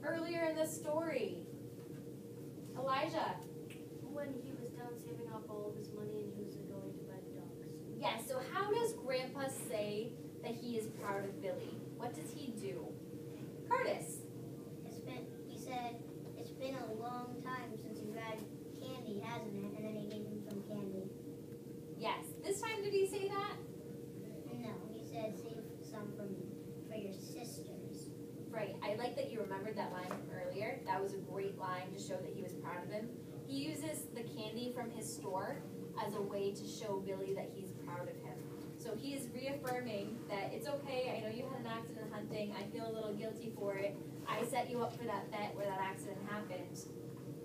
earlier in the story? Elijah. When he was done saving up all of his money and he was going to buy the dogs. Yes, so how does Grandpa say that he is proud of Billy? What does he do? Curtis. He said, it's been a long time since you've had candy, hasn't it? And then he gave him some candy. Yes. This time did he say that? No, he said save some for your sisters. Right. I like that you remembered that line from earlier. That was a great line to show that he was proud of him. He uses the candy from his store as a way to show Billy that he's proud of him. So he is reaffirming that it's okay. I know you had an accident hunting. I feel a little guilty for it. I set you up for that bet where that accident happened.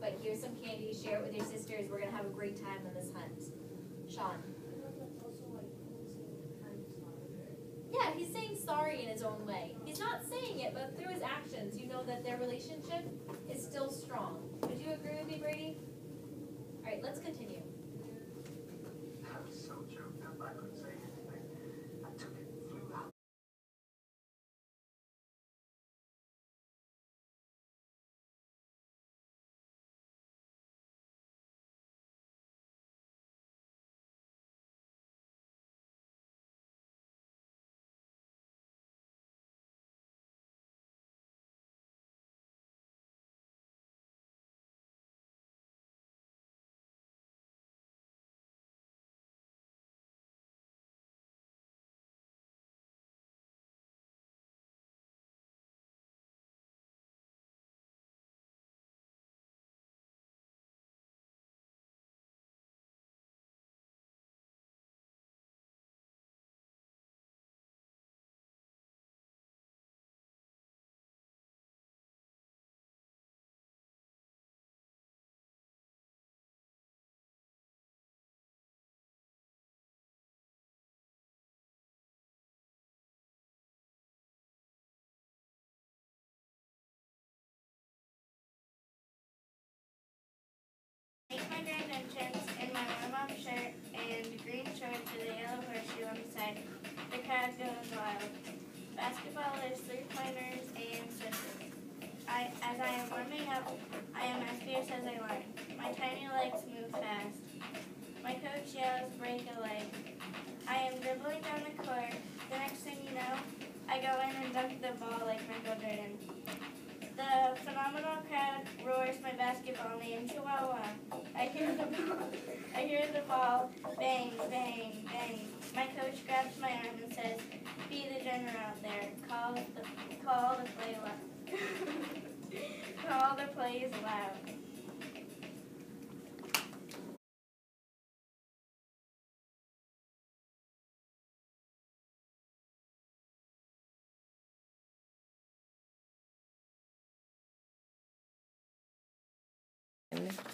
But here's some candy. Share it with your sisters. We're going to have a great time on this hunt. Sean. Yeah, he's saying sorry in his own way. He's not saying it, but through his actions, you know that their relationship is still strong. Would you agree with me, Brady? All right, let's continue. I was so choked up I couldn't say anything. I took it and flew out. Make my grand entrance in my warm-up shirt and green shorts with a yellow horseshoe on the side. The crowd goes wild. Basketball is three-pointers and switches. As I am warming up, I am as fierce as I learn. My tiny legs move fast. My coach yells, break a leg. I am dribbling down the court. The next thing you know, I go in and dunk the ball like Michael Jordan. The phenomenal crowd roars my basketball name, Chihuahua. I hear the ball, bang, bang, bang. My coach grabs my arm and says, be the general out there. Call the play loud. Call the plays loud.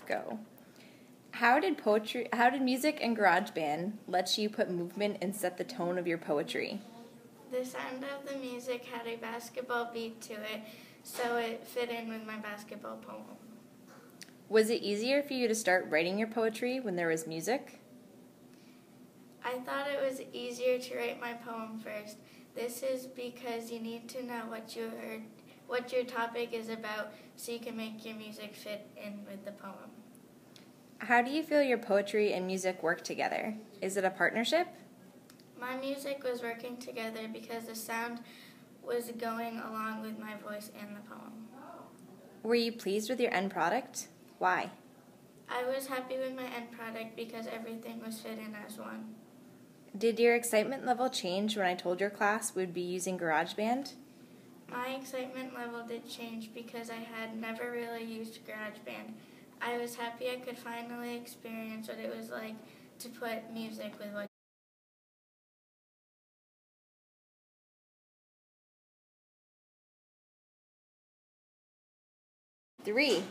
Go. How did music and GarageBand let you put movement and set the tone of your poetry? The sound of the music had a basketball beat to it, so it fit in with my basketball poem. Was it easier for you to start writing your poetry when there was music? I thought it was easier to write my poem first. This is because you need to know what your topic is about so you can make your music fit in with the poem. How do you feel your poetry and music work together? Is it a partnership? My music was working together because the sound was going along with my voice and the poem. Were you pleased with your end product? Why? I was happy with my end product because everything was fit in as one. Did your excitement level change when I told your class we'd be using GarageBand? My excitement level did change because I had never really used GarageBand. I was happy I could finally experience what it was like to put music with what. Three.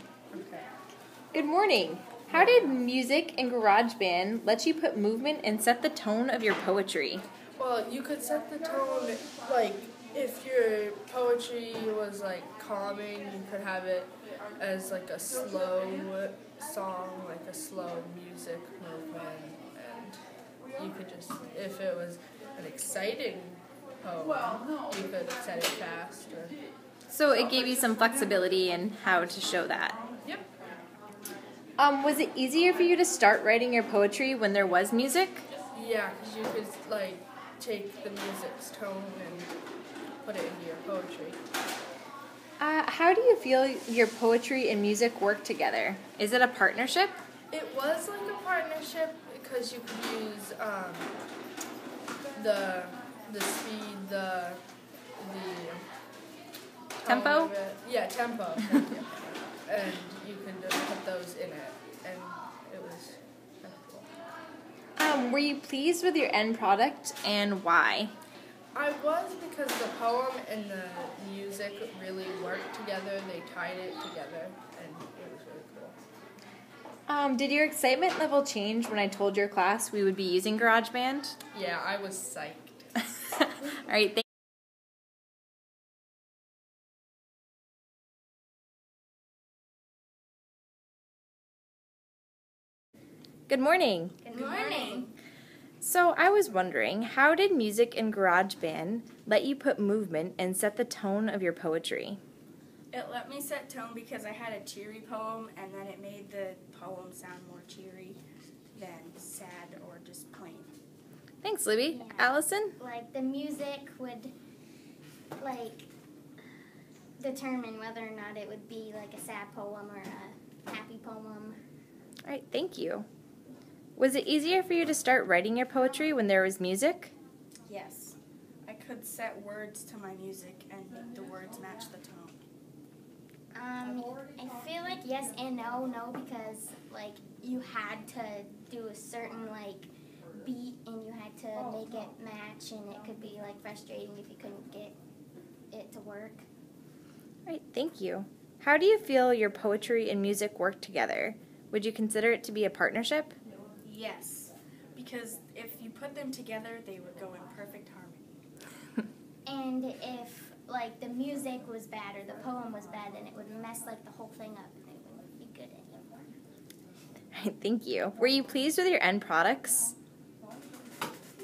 Good morning. How did music and GarageBand let you put movement and set the tone of your poetry? Well, you could set the tone, like, if your poetry was, like, calming, you could have it as, like, a slow song, like a slow music movement, and you could just, if it was an exciting poem, you could set it fast. So it gave you some flexibility in how to show that. Yep. Was it easier for you to start writing your poetry when there was music? Yeah, because you could like take the music's tone and put it into your poetry. How do you feel your poetry and music work together? Is it a partnership? It was like a partnership because you could use the speed, the tone Tempo? of it. Yeah, tempo. Thank you. And you could just put those in it, and it was kind of cool. Were you pleased with your end product and why? I was, because the poem and the music really worked together. They tied it together, and it was really cool. Did your excitement level change when I told your class we would be using GarageBand? Yeah, I was psyched. All right, Good morning. Good morning. So I was wondering, how did music and GarageBand let you put movement and set the tone of your poetry? It let me set tone because I had a cheery poem, and then it made the poem sound more cheery than sad or just plain. Thanks, Libby. Yeah. Allison? Like the music would like determine whether or not it would be like a sad poem or a happy poem. All right, thank you. Was it easier for you to start writing your poetry when there was music? Yes, I could set words to my music and make the words match the tone. I feel like yes and no, because like you had to do a certain like beat and you had to make it match, and it could be like frustrating if you couldn't get it to work. All right, thank you. How do you feel your poetry and music work together? Would you consider it to be a partnership? Yes, because if you put them together, they would go in perfect harmony. And if like the music was bad or the poem was bad, then it would mess like the whole thing up and it wouldn't be good anymore. All right, thank you. Were you pleased with your end products?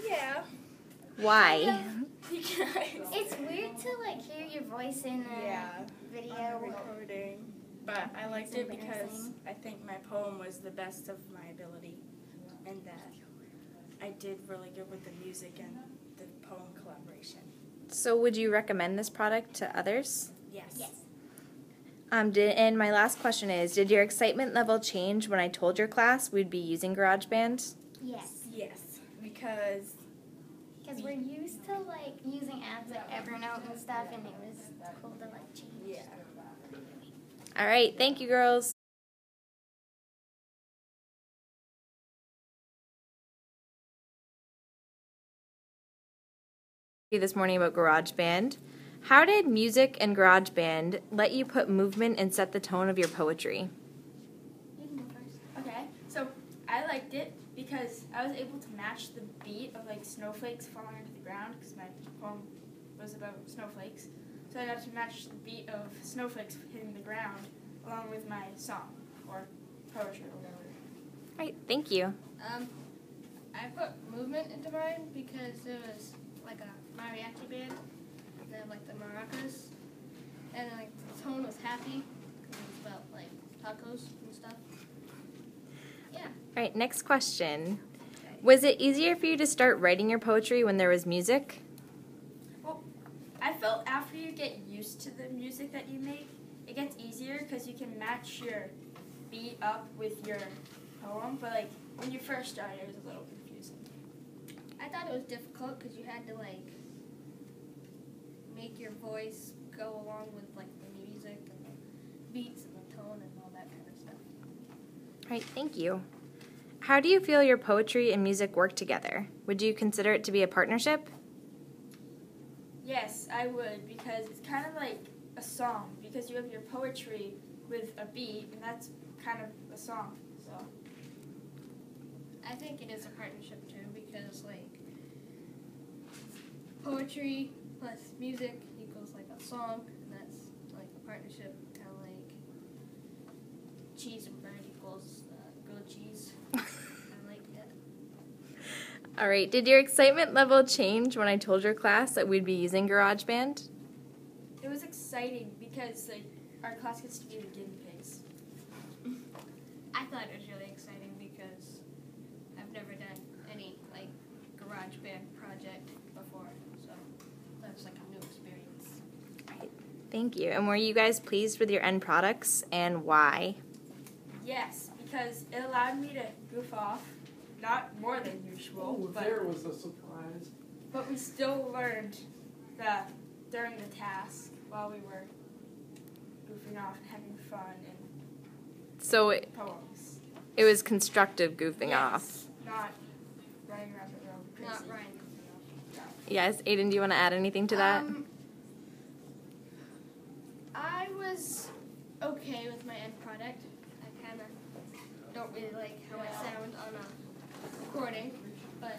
Yeah. Why? Because It's weird to like hear your voice in a video. recording. But I liked it because embarrassing. I think my poem was the best of my ability, and that I did really good with the music and the poem collaboration. So would you recommend this product to others? Yes. Yes. And my last question is, did your excitement level change when I told your class we'd be using GarageBand? Yes. Yes, because Because we're used to like using apps like Evernote and stuff, and it was cool to like change. yeah. All right, thank you, girls. This morning about GarageBand. How did music and GarageBand let you put movement and set the tone of your poetry? You can go first. Okay, so I liked it because I was able to match the beat of like snowflakes falling into the ground, because my poem was about snowflakes. So I got to match the beat of snowflakes hitting the ground along with my song or poetry or whatever. All right, thank you. I put movement into mine because it was like a mariachi band. They have like the maracas, and then, like the tone was happy because it was about like tacos and stuff. Yeah. All right, next question. Was it easier for you to start writing your poetry when there was music? Well, I felt after you get used to the music that you make, it gets easier because you can match your beat up with your poem. But like when you first started, it was a little confusing. I thought it was difficult because you had to like make your voice go along with like the music and the beats and the tone and all that kind of stuff. All right, thank you. How do you feel your poetry and music work together? Would you consider it to be a partnership? Yes, I would, because it's kind of like a song, because you have your poetry with a beat, and that's kind of a song. So I think it is a partnership too because like poetry plus music equals like a song, and that's like a partnership, kind of like cheese and bread equals grilled cheese. I like that. All right, did your excitement level change when I told your class that we'd be using GarageBand? it was exciting because like our class gets to be the guinea pigs. I thought it was really exciting because I've never done any like garage band project before, so that was like a new experience. Thank you. And were you guys pleased with your end products and why? Yes, because it allowed me to goof off, not more than usual, There was a surprise. but we still learned during the task while we were goofing off and having fun and So it poems. was constructive goofing Yes, off. not running around the room crazy. Not Ryan. Yes, Aiden, do you want to add anything to that? I was okay with my end product. I kind of don't really like how I sound on a recording, but